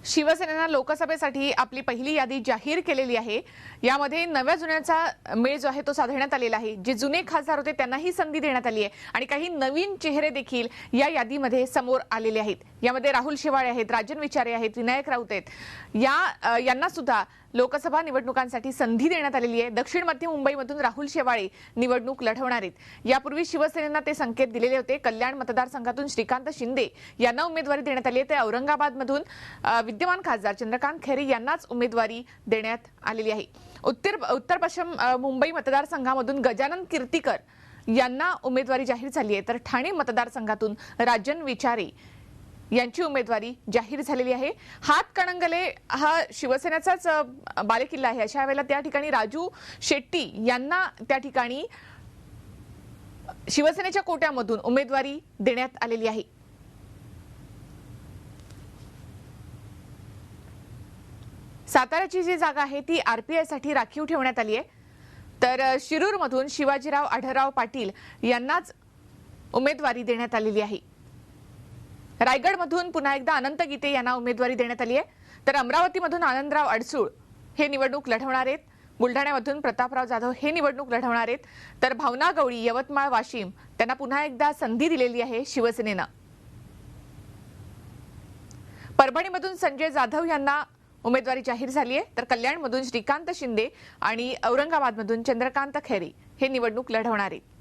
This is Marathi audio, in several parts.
शिवसेनेनं लोकसभेसाठी आपली पहिली यादी जाहीर केलेली आहे। यामध्ये नव्या जुन्याचा मेळ जो आहे तो साधण्यात आलेला आहे। जे जुने खासदार होते त्यांनाही संधी देण्यात आली आहे आणि काही नवीन चेहरे देखील या यादीमध्ये समोर आलेले आहेत। यामध्ये राहुल शेवाळे आहेत, राजन विचारे आहेत, विनायक राऊत आहेत। यांना सुद्धा लोकसभा निवडणुकांसाठी संधी देण्यात आलेली आहे। दक्षिण मध्य मुंबईमधून राहुल शेवाळे निवडणूक लढवणार आहेत। यापूर्वी शिवसेनेनं ते संकेत दिलेले होते। कल्याण मतदारसंघातून श्रीकांत शिंदे यांना उमेदवारी देण्यात आली आहे, तर औरंगाबादमधून विद्यमान खासदार चंद्रकांत खैरे यांनाच उमेदवारी देण्यात आलेली आहे। उत्तर पश्चिम मुंबई मतदारसंघामधून गजानन कीर्तीकर यांना उमेदवारी जाहीर झाली आहे, तर ठाणे मतदारसंघातून राजन विचारे यांची उमेदवारी जाहीर झालेली आहे। हातकणंगले हा शिवसेनेचाच बालेकिल्ला आहे। अशा वेळेला त्या ठिकाणी राजू शेट्टी यांना त्या ठिकाणी शिवसेनेच्या कोट्यामधून उमेदवारी देण्यात आलेली आहे। साताऱ्याची जी जागा आहे ती आरपीआय साठी राखीव ठेवण्यात आली आहे, तर शिरूरमधून शिवाजीराव आढळराव पाटील यांनाच उमेदवारी देण्यात आलेली आहे। रायगडमधून पुन्हा एकदा अनंत गीते यांना उमेदवारी देण्यात आली आहे, तर अमरावतीमधून आनंदराव अडसूळ हे निवडणूक लढवणार आहेत। बुलढाण्यामधून प्रतापराव जाधव हे निवडणूक लढवणार आहेत, तर भावना गवळी यवतमाळ वाशिम त्यांना पुन्हा एकदा संधी दिलेली आहे शिवसेनेनं। परभणीमधून संजय जाधव यांना उमेदवारी जाहीर झाली आहे, तर कल्याणमधून श्रीकांत शिंदे आणि औरंगाबादमधून चंद्रकांत खैरे हे निवडणूक लढवणार आहेत।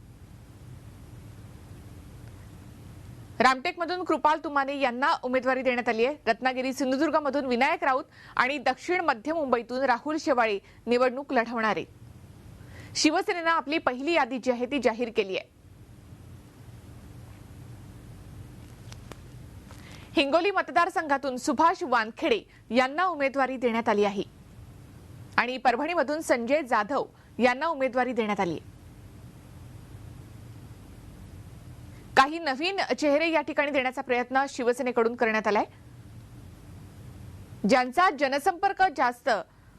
रामटेकमधून कृपाल तुमाने यांना उमेदवारी देण्यात आली आहे। रत्नागिरी सिंधुदुर्गमधून विनायक राऊत आणि दक्षिण मध्य मुंबईतून राहुल शेवाळे निवडणूक लढवणार आहेत। शिवसेनेनं आपली पहिली यादी जी आहे ती जाहीर केली आहे। हिंगोली मतदारसंघातून सुभाष वानखेडे यांना उमेदवारी देण्यात आली आहे आणि परभणीमधून संजय जाधव यांना उमेदवारी देण्यात आली आहे। काही नवीन चेहरे या ठिकाणी देण्याचा प्रयत्न शिवसेनेकडून करण्यात आलाय। ज्यांचा जनसंपर्क जास्त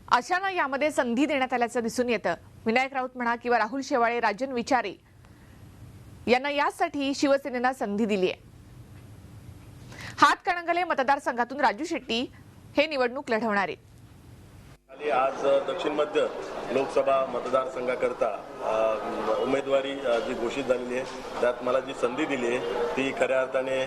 अशांना यामध्ये संधी देण्यात आल्याचं दिसून येतं। विनायक राऊत म्हणा किंवा राहुल शेवाळे, राजन विचारे यांना यासाठी शिवसेनेनं संधी दिली आहे। हातकणंगले मतदारसंघातून राजू शेट्टी हे निवडणूक लढवणार आहेत। आज दक्षिण मध्य लोकसभा मतदारसंघाकरता उमेदवारी जी घोषित झालेली आहे, त्यात मला जी संधी दिली आहे ती खऱ्या अर्थाने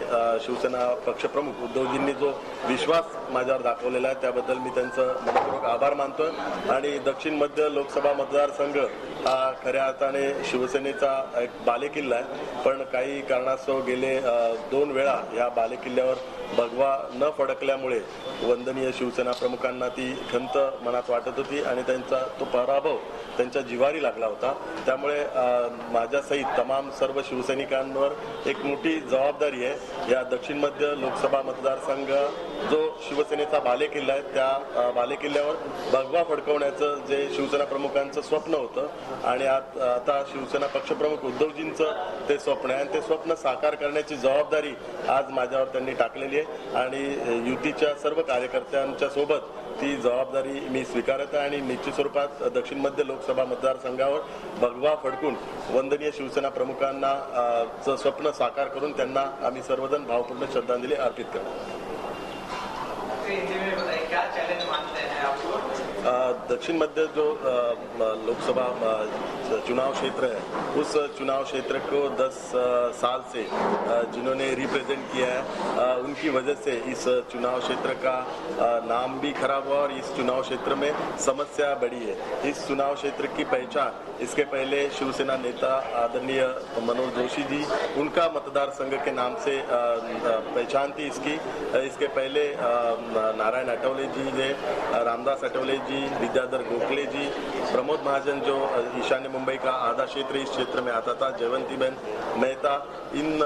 शिवसेना पक्षप्रमुख उद्धवजींनी जो विश्वास माझ्यावर दाखवलेला आहे त्याबद्दल मी त्यांचं मनपूर्वक आभार मानतो। आणि दक्षिण मध्य लोकसभा मतदारसंघ हा खऱ्या अर्थाने शिवसेनेचा एक बालेकिल्ला आहे, पण काही कारणास्तव गेले 2 वेळा या बालेकिल्ल्यावर भगवा न फडकल्यामुळे वंदनीय शिवसेना प्रमुखांना ती खंत मनात वाटत होती आणि त्यांचा तो पराभव त्यांच्या जिव्हारी लागला होता। त्यामुळे माझ्यासहित तमाम सर्व शिवसैनिकांवर एक मोठी जबाबदारी आहे। या दक्षिण मध्य लोकसभा मतदारसंघ जो शिवसेनेचा बालेकिल्ला आहे त्या बालेकिल्ल्यावर भगवा फडकवण्याचं जे शिवसेना प्रमुखांचं स्वप्न होतं आणि आता शिवसेना पक्षप्रमुख उद्धवजींचं ते स्वप्न आहे आणि ते स्वप्न साकार करण्याची जबाबदारी आज माझ्यावर त्यांनी टाकलेली आहे आणि युतीच्या सर्व कार्यकर्त्यांच्या सोबत ती जबाबदारी मी स्वीकारत आहे आणि निश्चित स्वरूपात दक्षिण मध्य लोकसभा मतदारसंघावर भगवा फडकून वंदनीय शिवसेना प्रमुखांना स्वप्न साकार करून त्यांना आम्ही सर्वजण भावपूर्ण श्रद्धांजली अर्पित करतो। दक्षिण मध्य जो लोकसभा चुनाव क्षेत्र है उस चुनाव क्षेत्र को 10 साल से जिन्होंने रिप्रेजेंट किया है उनकी वजह से इस चुनाव क्षेत्र का नाम भी खराब हुआ और इस चुनाव क्षेत्र में समस्या बढ़ी है। इस चुनाव क्षेत्र की पहचान इसके पहले शिवसेना नेता आदरणीय मनोज जोशी जी उनका मतदार संघ के नाम से पहचान थी। इसके पहले नारायण अटवले जी ने, रामदास अटवले जी, विद्याधर गोखले जी, प्रमोद महाजन जो ईशान्य मुंबई का आधा क्षेत्र इस क्षेत्र में आता था, जयवंतीबेन मेहता, इन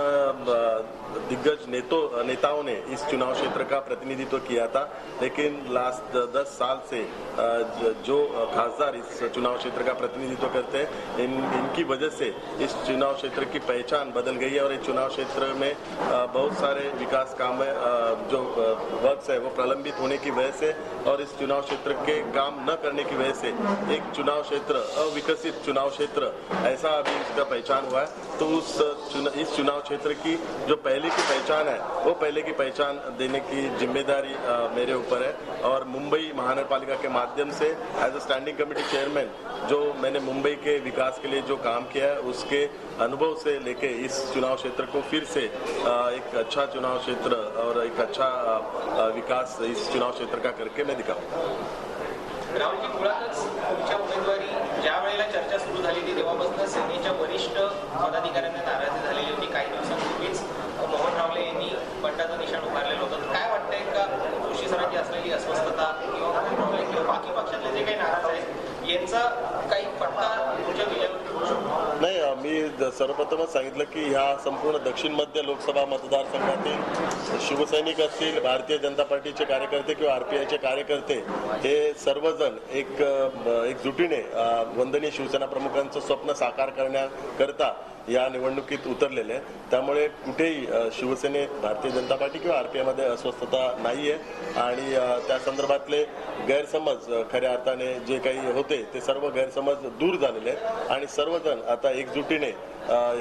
दिग्गज नेताओं ने इस चुनाव क्षेत्र का प्रतिनिधित्व किया था। लेकिन लास्ट 10 साल से जो खासदार इस चुनाव क्षेत्र का प्रतिनिधित्व करते हैं इनकी वजह से इस चुनाव क्षेत्र की पहचान बदल गई है और इस चुनाव क्षेत्र में बहुत सारे विकास काम जो वर्क्स है वो प्रलंबित होने की वजह से और इस चुनाव क्षेत्र के काम न करने की वजह से एक चुनाव क्षेत्र, अविकसित चुनाव क्षेत्र ऐसा अभी इसका पहचान हुआ है। तो इस चुनाव क्षेत्र की जो पहले की पहचान है वो पहले की पहचान देने की जिम्मेदारी मेरे ऊपर है। और मुंबई महानगरपालिका के माध्यम से as a standing committee chairman जो मैंने मुंबई के विकास के लिए जो काम किया है उसके अनुभव से लेके इस चुनाव क्षेत्र को फिर से एक अच्छा चुनाव क्षेत्र और एक अच्छा विकास इस चुनाव क्षेत्र का करके मैं दिखाऊंगा। राहुलजी, मुळातच तुमच्या उमेदवारी ज्या वेळेला चर्चा सुरू झाली होती तेव्हापासून सेनेच्या वरिष्ठ पदाधिकाऱ्यांना नाराजी झालेली होती। काही दिवसांपूर्वीच मोहन रावले यांनी बंडाचं निशाण उभारलेलं होतं। काय वाटतंय का जोशी सरांची असलेली अस्वस्थता किंवा मोहन रावले किंवा बाकी पक्षातले जे काही नाराज आहेत यांचा काही फटका तुमच्या विजयावर पडू शकतो? नाही, मी सर्वप्रथमच सांगितलं की ह्या संपूर्ण दक्षिण मध्य लोकसभा मतदारसंघातील शिवसैनिक असतील, भारतीय जनता पार्टीचे कार्यकर्ते किंवा आरपीआयचे कार्यकर्ते हे सर्वजण एकजुटीने वंदनीय शिवसेना प्रमुखांचं स्वप्न साकार करण्याकरता या निवडणुकीत उतरलेले आहे। त्यामुळे कुठेही शिवसेनेत, भारतीय जनता पार्टी किंवा आरपीआयमध्ये अस्वस्थता नाही आहे आणि त्या संदर्भातले गैरसमज खऱ्या अर्थाने जे काही होते ते सर्व गैरसमज दूर झालेले आहेत आणि सर्वजण आता एकजुटीने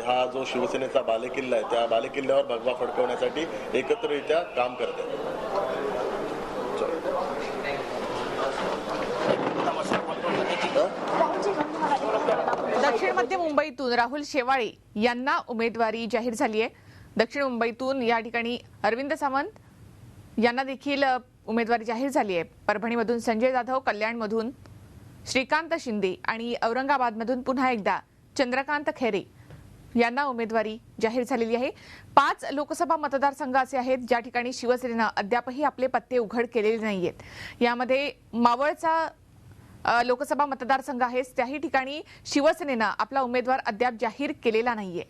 हा जो शिवसेनेचा बालेकिल्ला आहे त्या बालेकिल्ल्यावर भगवा फडकवण्यासाठी एकत्रितरित्या काम करत आहेत। दक्षिण मध्य मुंबईतून राहुल शेवाळे यांना उमेदवारी जाहीर झाली आहे। दक्षिण मुंबईतून या ठिकाणी अरविंद सावंत यांना देखील उमेदवारी जाहीर झाली आहे। परभणीमधून संजय जाधव, कल्याणमधून श्रीकांत शिंदे आणि औरंगाबादमधून पुन्हा एकदा चंद्रकांत खैरे यांना उमेदवारी जाहीर झालेली आहे। 5 लोकसभा मतदारसंघ असे आहेत ज्या ठिकाणी शिवसेनेनं अद्यापही आपले पत्ते उघड केलेले नाहीयेत। यामध्ये मावळचा लोकसभा मतदारसंघ आहे, त्याही ठिकाणी शिवसेनेनं आपला उमेदवार अद्याप जाहीर केलेला नाहीये।